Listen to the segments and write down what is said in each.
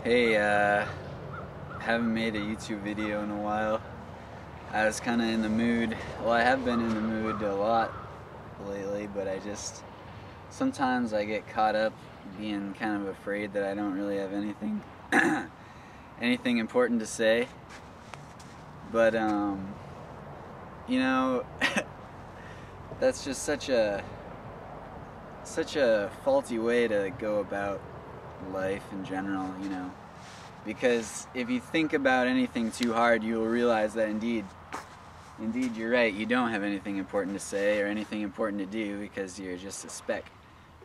Hey, haven't made a YouTube video in a while. I was kind of in the mood. Well, I have been in the mood a lot lately, but sometimes I get caught up being kind of afraid that I don't really have anything anything important to say. But you know, that's just such a faulty way to go about life in general, because if you think about anything too hard, you will realize that indeed you're right, you don't have anything important to say or anything important to do because you're just a speck.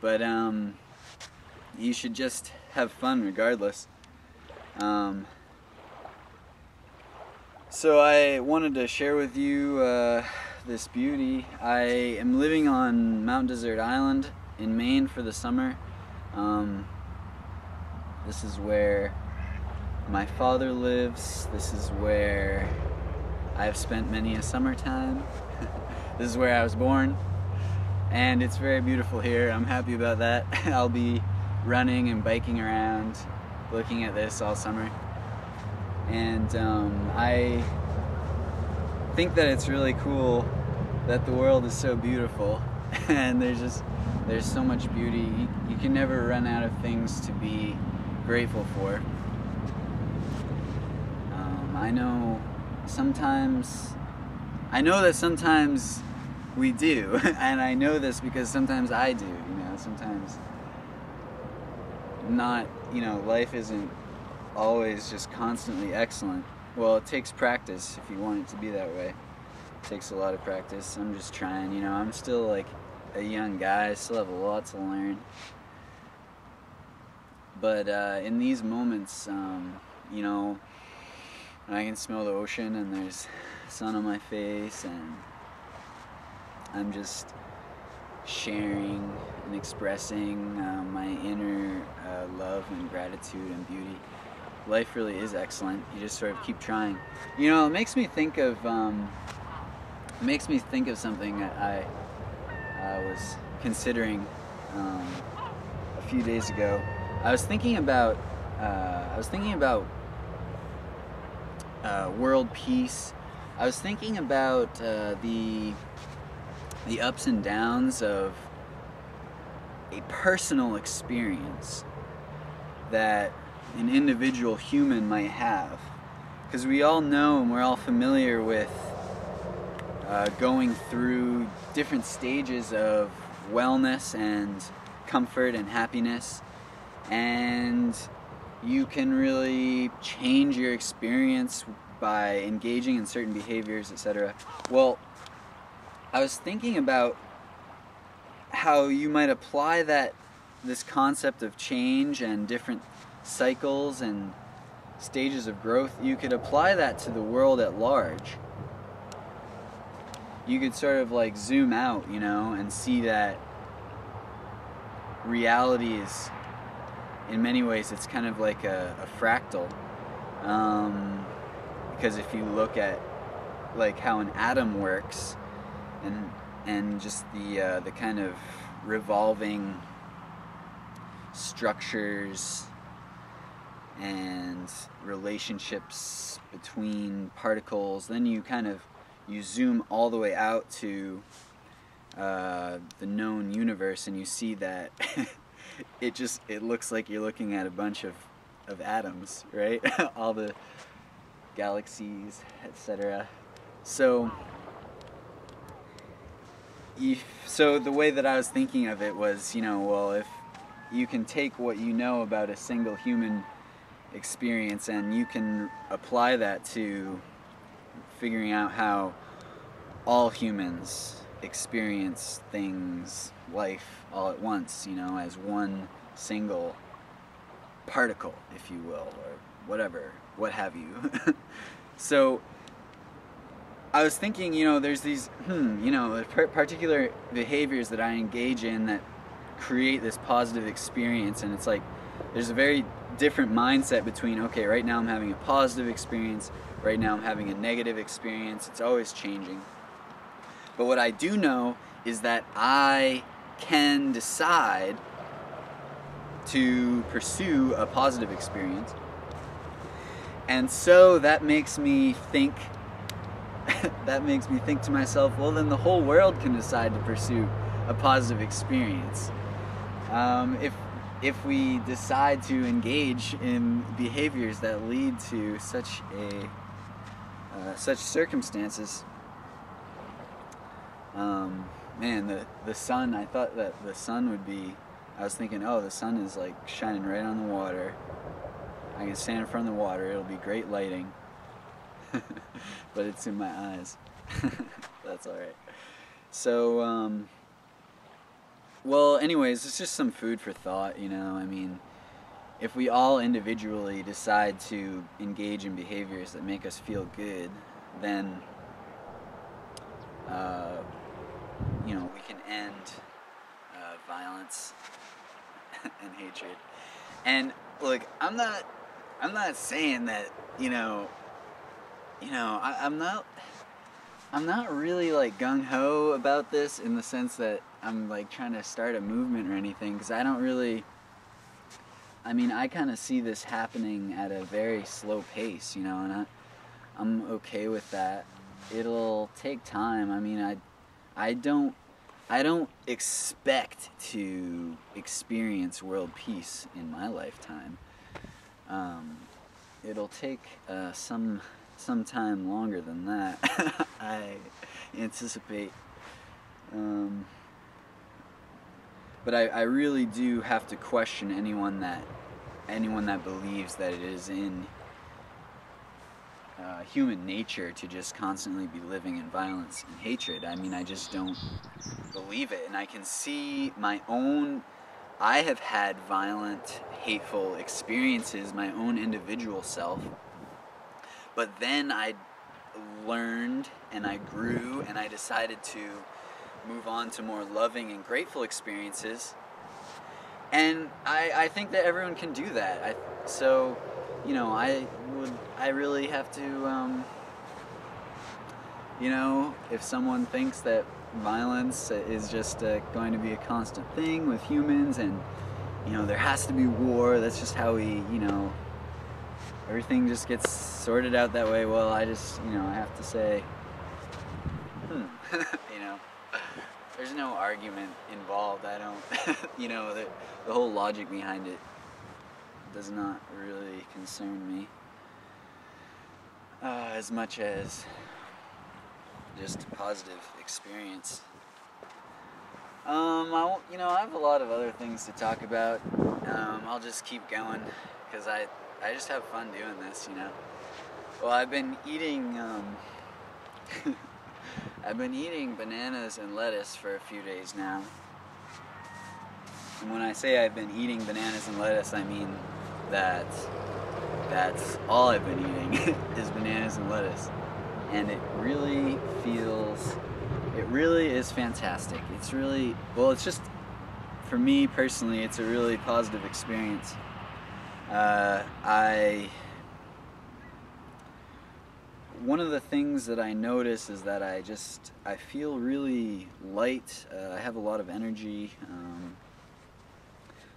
But you should just have fun regardless. So I wanted to share with you this beauty. I am living on Mount Desert Island in Maine for the summer. This is where my father lives. This is where I've spent many a summertime. This is where I was born. And it's very beautiful here. I'm happy about that. I'll be running and biking around looking at this all summer. And I think that it's really cool that the world is so beautiful. And there's so much beauty. You can never run out of things to be grateful for. I know that sometimes we do, and I know this because sometimes I do, sometimes not, life isn't always just constantly excellent. Well, it takes practice if you want it to be that way. It takes a lot of practice. I'm just trying, I'm still like a young guy, I still have a lot to learn. But in these moments, I can smell the ocean and there's sun on my face and I'm just sharing and expressing my inner love and gratitude and beauty. Life really is excellent. You just sort of keep trying. It makes me think of something that I was considering a few days ago. I was thinking about world peace. I was thinking about the ups and downs of a personal experience that an individual human might have, because we all know and we're all familiar with going through different stages of wellness and comfort and happiness, and you can really change your experience by engaging in certain behaviors, etc. Well, I was thinking about how you might apply this concept of change and different cycles and stages of growth. You could apply that to the world at large. You could sort of like zoom out, and see that reality is, in many ways, it's kind of like a fractal. Because if you look at like how an atom works and just the kind of revolving structures and relationships between particles, then you zoom all the way out to the known universe, and you see that it looks like you're looking at a bunch of atoms, right? All the galaxies, etc. So the way that I was thinking of it was, well, if you can take what you know about a single human experience and you can apply that to figuring out how all humans experience things, life, all at once, as one single particle, if you will, or whatever, what have you. So I was thinking, there's these, particular behaviors that I engage in that create this positive experience, and it's like there's a very different mindset between, okay, right now I'm having a positive experience, right now I'm having a negative experience. It's always changing. But what I do know is that I can decide to pursue a positive experience. And so that makes me think to myself, well, then the whole world can decide to pursue a positive experience. If we decide to engage in behaviors that lead to such circumstances. Man, the sun, I thought that the sun would be, I was thinking, oh, the sun is like shining right on the water. I can stand in front of the water, it'll be great lighting. But it's in my eyes. That's alright. So, well, anyways, it's just some food for thought, you know. I mean, if we all individually decide to engage in behaviors that make us feel good, then, you know, we can end violence and hatred. And look, I'm not saying that, I'm not really like gung-ho about this in the sense that I'm like trying to start a movement or anything, because I don't really, I mean, I kind of see this happening at a very slow pace, you know, and I'm okay with that. It'll take time. I mean, I don't expect to experience world peace in my lifetime. It'll take some time longer than that. I anticipate. But I really do have to question anyone that believes that it is in human nature to just constantly be living in violence and hatred. I mean, I just don't believe it. And I can see I have had violent, hateful experiences, my own individual self. But then I learned and I grew and I decided to move on to more loving and grateful experiences. And I think that everyone can do that. So, you know, I really have to, you know, if someone thinks that violence is just going to be a constant thing with humans and, you know, there has to be war, that's just how we, you know, everything just gets sorted out that way, well, I just, you know, I have to say, you know, there's no argument involved. I don't, you know, the whole logic behind it does not really concern me as much as just a positive experience. I have a lot of other things to talk about. I'll just keep going because I just have fun doing this, you know. Well, I've been eating bananas and lettuce for a few days now. And when I say I've been eating bananas and lettuce, I mean that that's all I've been eating is bananas and lettuce. And it really is fantastic. It's really, well, it's just, for me personally, it's a really positive experience. One of the things that I notice is that I feel really light. I have a lot of energy.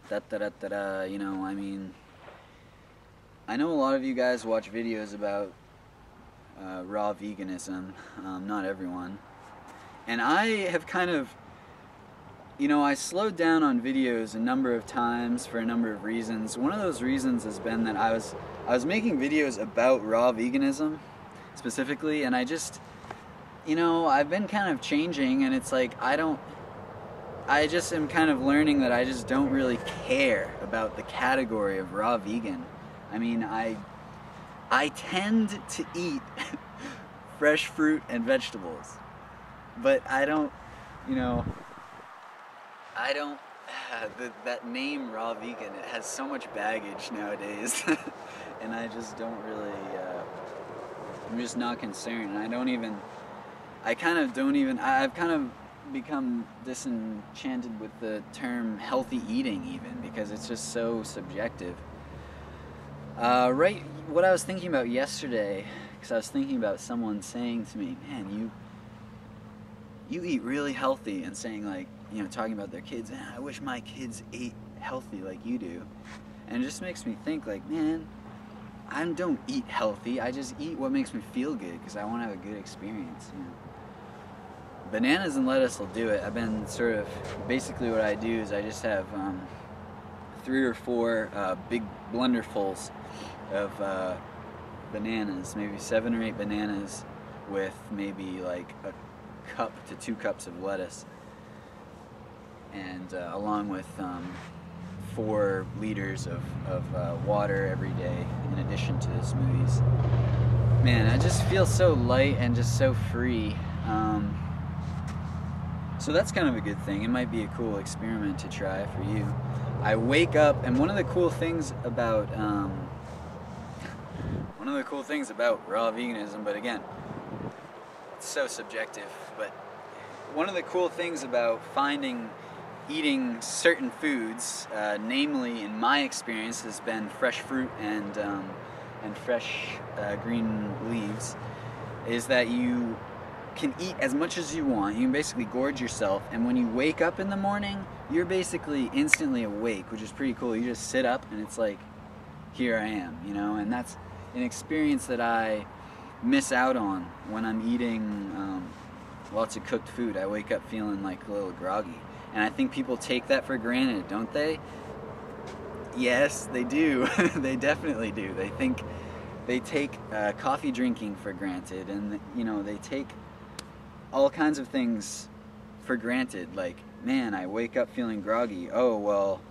You know, I mean, I know a lot of you guys watch videos about raw veganism, not everyone. And I have kind of, you know, I slowed down on videos a number of times for a number of reasons. One of those reasons has been that I was making videos about raw veganism specifically, and I just, you know, I've been kind of changing, and it's like I just am kind of learning that I just don't really care about the category of raw vegan. I mean, I tend to eat fresh fruit and vegetables, but I don't, you know, that name raw vegan, it has so much baggage nowadays, and I just don't really, I'm just not concerned, and I've kind of become disenchanted with the term healthy eating even, because it's just so subjective. Right, what I was thinking about yesterday, because I was thinking about someone saying to me, man, you eat really healthy, and saying, like, you know, talking about their kids, I wish my kids ate healthy like you do. And it just makes me think like, man, I don't eat healthy, I just eat what makes me feel good because I want to have a good experience, you know. Bananas and lettuce will do it. I've been sort of, basically what I do is I just have 3 or 4 big blenderfuls of bananas, maybe 7 or 8 bananas with maybe like a cup to 2 cups of lettuce, and along with 4 liters of water every day in addition to the smoothies. Man, I just feel so light and just so free. So that's kind of a good thing. It might be a cool experiment to try for you. I wake up, and one of the cool things about raw veganism, but again, it's so subjective, but one of the cool things about eating certain foods, namely in my experience has been fresh fruit and fresh green leaves, is that you can eat as much as you want. You can basically gorge yourself, and when you wake up in the morning, you're basically instantly awake, which is pretty cool. You just sit up and it's like, here I am, you know. And that's an experience that I miss out on when I'm eating lots of cooked food. I wake up feeling like a little groggy, and I think people take that for granted, don't they? Yes, they do. They definitely do. They take coffee drinking for granted, and you know, they take all kinds of things for granted. Like, man, I wake up feeling groggy. Oh, well,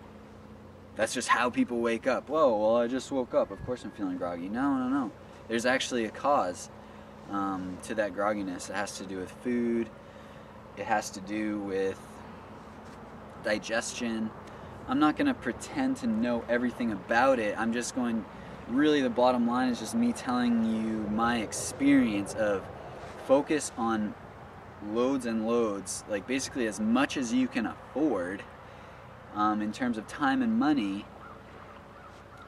that's just how people wake up. Whoa, well, I just woke up. Of course I'm feeling groggy. No. There's actually a cause to that grogginess. It has to do with food. It has to do with digestion. I'm not going to pretend to know everything about it. I'm just going, really the bottom line is just me telling you my experience of focus on loads and loads, like basically as much as you can afford in terms of time and money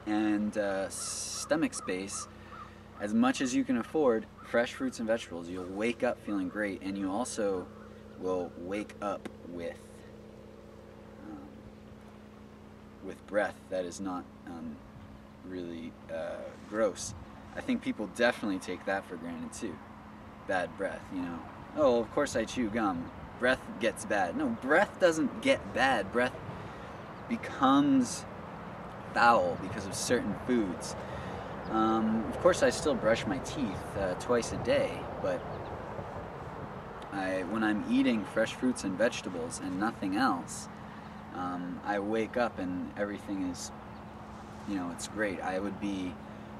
and stomach space, as much as you can afford, fresh fruits and vegetables. You'll wake up feeling great, and you also will wake up with breath that is not really gross. I think people definitely take that for granted too. Bad breath, you know. Oh, of course I chew gum. Breath gets bad. No, breath doesn't get bad. Breath becomes foul because of certain foods. Of course I still brush my teeth twice a day, but when I'm eating fresh fruits and vegetables and nothing else, I wake up and everything is, you know, it's great. I would be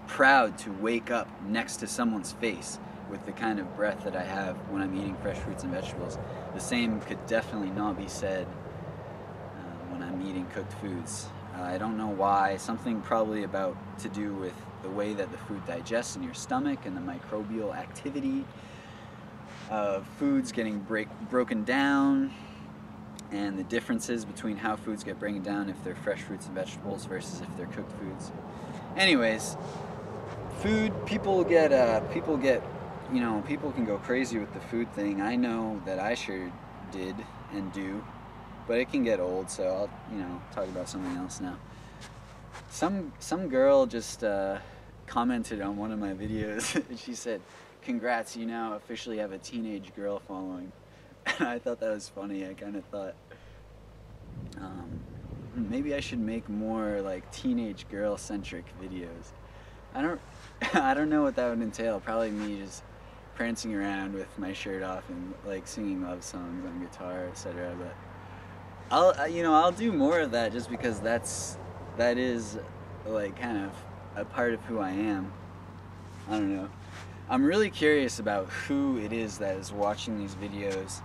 proud to wake up next to someone's face with the kind of breath that I have when I'm eating fresh fruits and vegetables. The same could definitely not be said when I'm eating cooked foods. I don't know why. Something probably to do with the way that the food digests in your stomach and the microbial activity of foods getting broken down, and the differences between how foods get broken down if they're fresh fruits and vegetables versus if they're cooked foods. Anyways, food, people can go crazy with the food thing. I know that I sure did and do, but it can get old, so I'll, talk about something else now. Some girl just commented on one of my videos, and she said, "Congrats, you now officially have a teenage girl following." And I thought that was funny. I kind of thought, maybe I should make more like teenage girl-centric videos. I don't know what that would entail. Probably me just prancing around with my shirt off and like singing love songs on guitar, etc. But I'll do more of that just because that is like kind of a part of who I am. I don't know. I'm really curious about who it is that is watching these videos.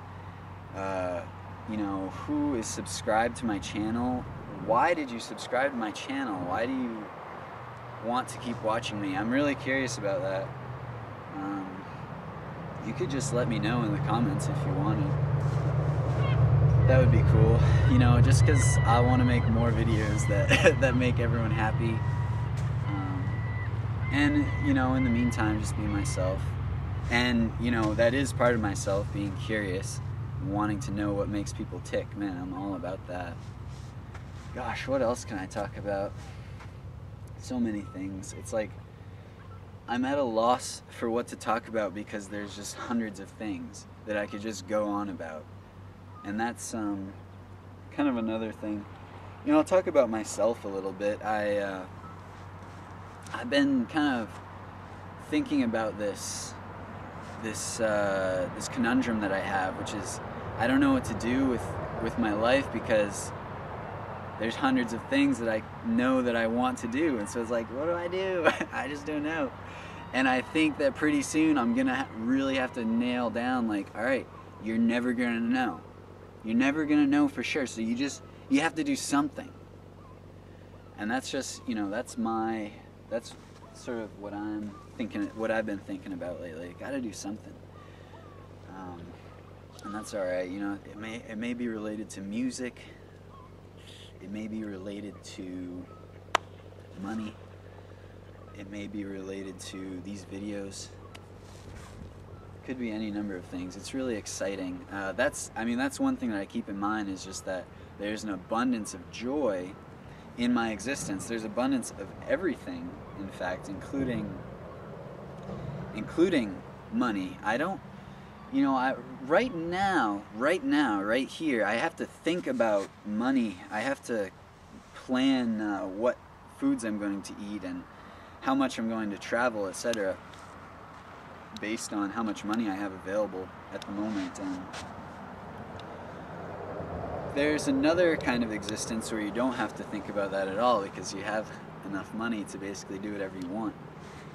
Who is subscribed to my channel? Why did you subscribe to my channel? Why do you want to keep watching me? I'm really curious about that. You could just let me know in the comments if you wanted. That would be cool. Just because I want to make more videos that make everyone happy. And, in the meantime, just be myself. And, that is part of myself, being curious, wanting to know what makes people tick. Man, I'm all about that. Gosh, what else can I talk about? So many things. It's like I'm at a loss for what to talk about because there's just hundreds of things that I could just go on about. And that's kind of another thing. You know, I'll talk about myself a little bit. I've been kind of thinking about this conundrum that I have, which is I don't know what to do with my life because there's hundreds of things that I know that I want to do, and so it's like, what do I do? I just don't know. And I think that pretty soon I'm gonna really have to nail down, like, all right, you're never gonna know. You're never gonna know for sure. So you have to do something. And that's just, you know, that's sort of what I'm thinking, what I've been thinking about lately. Gotta do something. And that's all right. You know, it may be related to music. It may be related to money. It may be related to these videos. Could be any number of things. It's really exciting. That's one thing that I keep in mind, is just that there's an abundance of joy in my existence. There's abundance of everything, in fact, including money. I don't, you know, right now, right here, I have to think about money. I have to plan what foods I'm going to eat and how much I'm going to travel, etc., based on how much money I have available at the moment. And there's another kind of existence where you don't have to think about that at all because you have enough money to basically do whatever you want.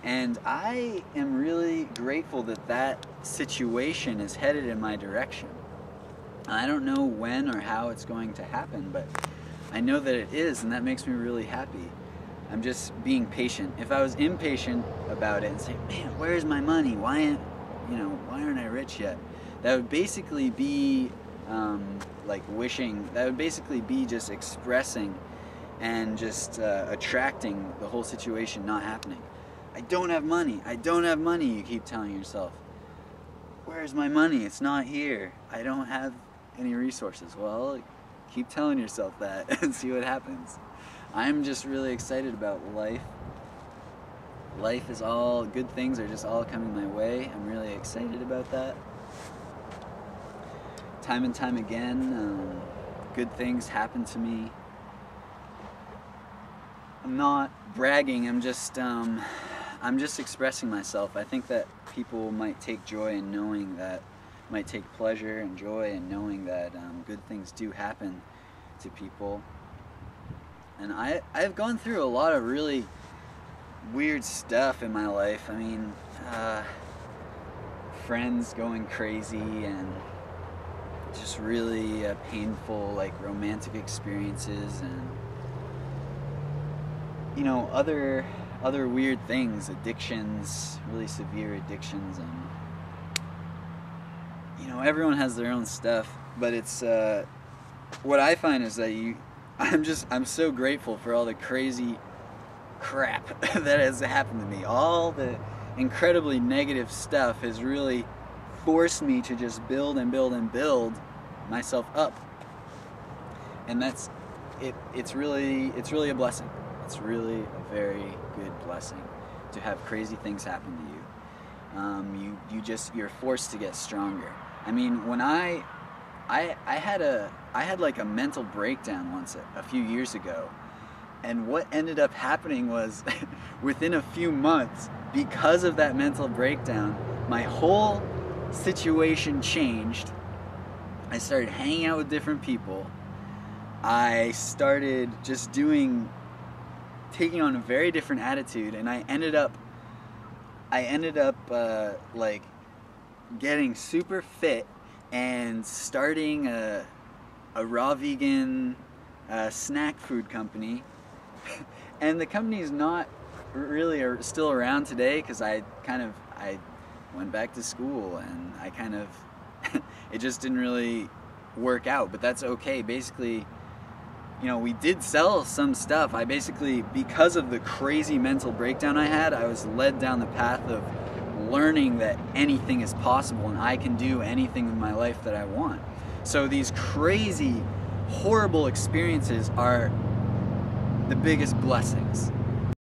And I am really grateful that that situation is headed in my direction. I don't know when or how it's going to happen, but I know that it is, and that makes me really happy. I'm just being patient. If I was impatient about it and saying, man, where's my money? Why aren't I rich yet? That would basically be like wishing, that would basically be just expressing and just attracting the whole situation not happening. I don't have money. I don't have money, you keep telling yourself. Where's my money? It's not here. I don't have any resources. Well, keep telling yourself that and see what happens. I'm just really excited about life. Life is all, good things are just all coming my way. I'm really excited about that. Time and time again, good things happen to me. I'm not bragging, I'm just expressing myself. I think that people might take joy in knowing that, might take pleasure and joy in knowing that good things do happen to people. And I've gone through a lot of really weird stuff in my life. I mean, friends going crazy and just really painful, like, romantic experiences, and, you know, other weird things, addictions, really severe addictions. And, you know, everyone has their own stuff, but it's what I find is that I'm so grateful for all the crazy crap that has happened to me. All the incredibly negative stuff has really forced me to just build and build and build myself up. And that's it. It's really a blessing. It's really a very good blessing to have crazy things happen to you. You're forced to get stronger. I mean, when I had like a mental breakdown once a few years ago, and what ended up happening was within a few months, because of that mental breakdown, my whole situation changed. I started hanging out with different people. I started just taking on a very different attitude, and I ended up like getting super fit and starting a raw vegan snack food company. And the company is not really still around today because I went back to school, and I kind of it just didn't really work out, but that's okay. Basically, you know, we did sell some stuff. I basically, because of the crazy mental breakdown I had, I was led down the path of learning that anything is possible and I can do anything in my life that I want. So these crazy, horrible experiences are the biggest blessings.